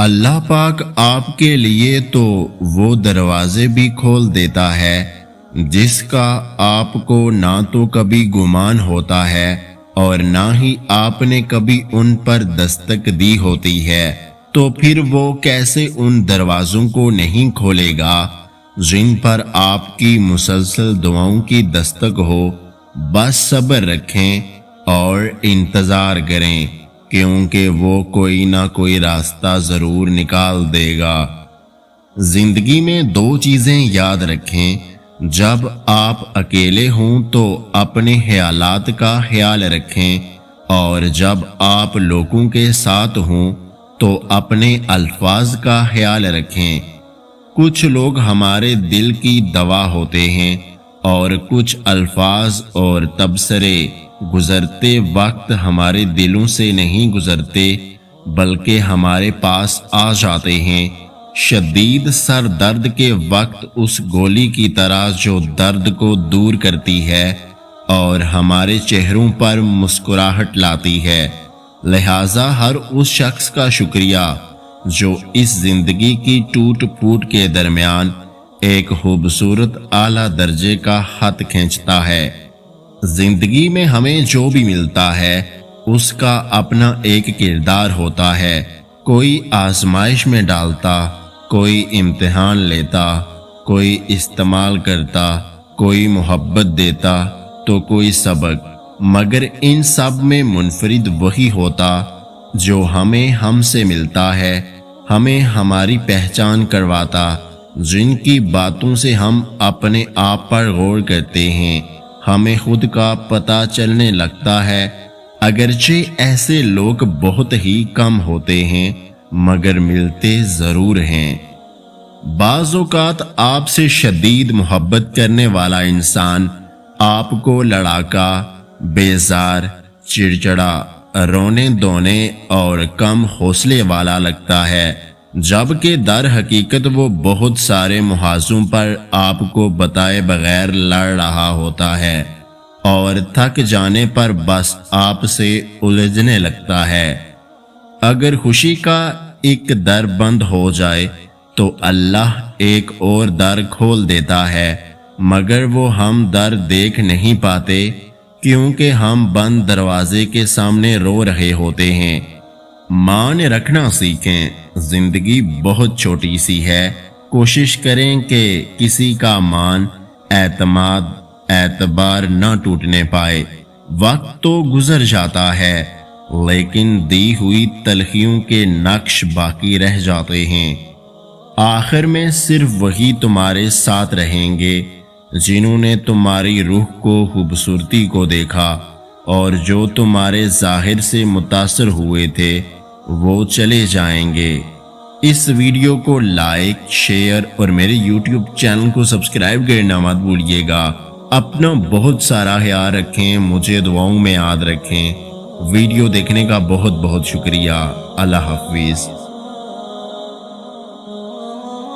اللہ پاک آپ کے لیے تو وہ دروازے بھی کھول دیتا ہے جس کا آپ کو نہ تو کبھی گمان ہوتا ہے اور نہ ہی آپ نے کبھی ان پر دستک دی ہوتی ہے، تو پھر وہ کیسے ان دروازوں کو نہیں کھولے گا جن پر آپ کی مسلسل دعاؤں کی دستک ہو۔ بس صبر رکھیں اور انتظار کریں، کیونکہ وہ کوئی نہ کوئی راستہ ضرور نکال دے گا۔ زندگی میں دو چیزیں یاد رکھیں، جب آپ اکیلے ہوں تو اپنے خیالات کا خیال رکھیں، اور جب آپ لوگوں کے ساتھ ہوں تو اپنے الفاظ کا خیال رکھیں۔ کچھ لوگ ہمارے دل کی دوا ہوتے ہیں اور کچھ الفاظ اور تبصرے گزرتے وقت ہمارے دلوں سے نہیں گزرتے بلکہ ہمارے پاس آ جاتے ہیں، شدید سر درد کے وقت اس گولی کی طرح جو درد کو دور کرتی ہے اور ہمارے چہروں پر مسکراہٹ لاتی ہے۔ لہٰذا ہر اس شخص کا شکریہ جو اس زندگی کی ٹوٹ پھوٹ کے درمیان ایک خوبصورت اعلیٰ درجے کا خط کھینچتا ہے۔ زندگی میں ہمیں جو بھی ملتا ہے اس کا اپنا ایک کردار ہوتا ہے، کوئی آزمائش میں ڈالتا، کوئی امتحان لیتا، کوئی استعمال کرتا، کوئی محبت دیتا تو کوئی سبق، مگر ان سب میں منفرد وہی ہوتا جو ہمیں ہم سے ملتا ہے، ہمیں ہماری پہچان کرواتا، جن کی باتوں سے ہم اپنے آپ پر غور کرتے ہیں، ہمیں خود کا پتہ چلنے لگتا ہے۔ اگرچہ ایسے لوگ بہت ہی کم ہوتے ہیں مگر ملتے ضرور ہیں۔ بعض اوقات آپ سے شدید محبت کرنے والا انسان آپ کو لڑاکا، بیزار، چڑچڑا، رونے دھونے اور کم حوصلے والا لگتا ہے، جبکہ در حقیقت وہ بہت سارے محاذوں پر آپ کو بتائے بغیر لڑ رہا ہوتا ہے اور تھک جانے پر بس آپ سے الجھنے لگتا ہے۔ اگر خوشی کا ایک در بند ہو جائے تو اللہ ایک اور در کھول دیتا ہے، مگر وہ ہم در دیکھ نہیں پاتے کیونکہ ہم بند دروازے کے سامنے رو رہے ہوتے ہیں۔ مان رکھنا سیکھیں، زندگی بہت چھوٹی سی ہے، کوشش کریں کہ کسی کا مان، اعتماد، اعتبار نہ ٹوٹنے پائے۔ وقت تو گزر جاتا ہے لیکن دی ہوئی تلخیوں کے نقش باقی رہ جاتے ہیں۔ آخر میں صرف وہی تمہارے ساتھ رہیں گے جنہوں نے تمہاری روح کو خوبصورتی کو دیکھا، اور جو تمہارے ظاہر سے متاثر ہوئے تھے وہ چلے جائیں گے۔ اس ویڈیو کو لائک، شیئر اور میرے یوٹیوب چینل کو سبسکرائب کرنا مت بھولیے گا۔ اپنا بہت سارا خیال رکھیں، مجھے دعاؤں میں یاد رکھیں۔ ویڈیو دیکھنے کا بہت بہت شکریہ۔ اللہ حافظ۔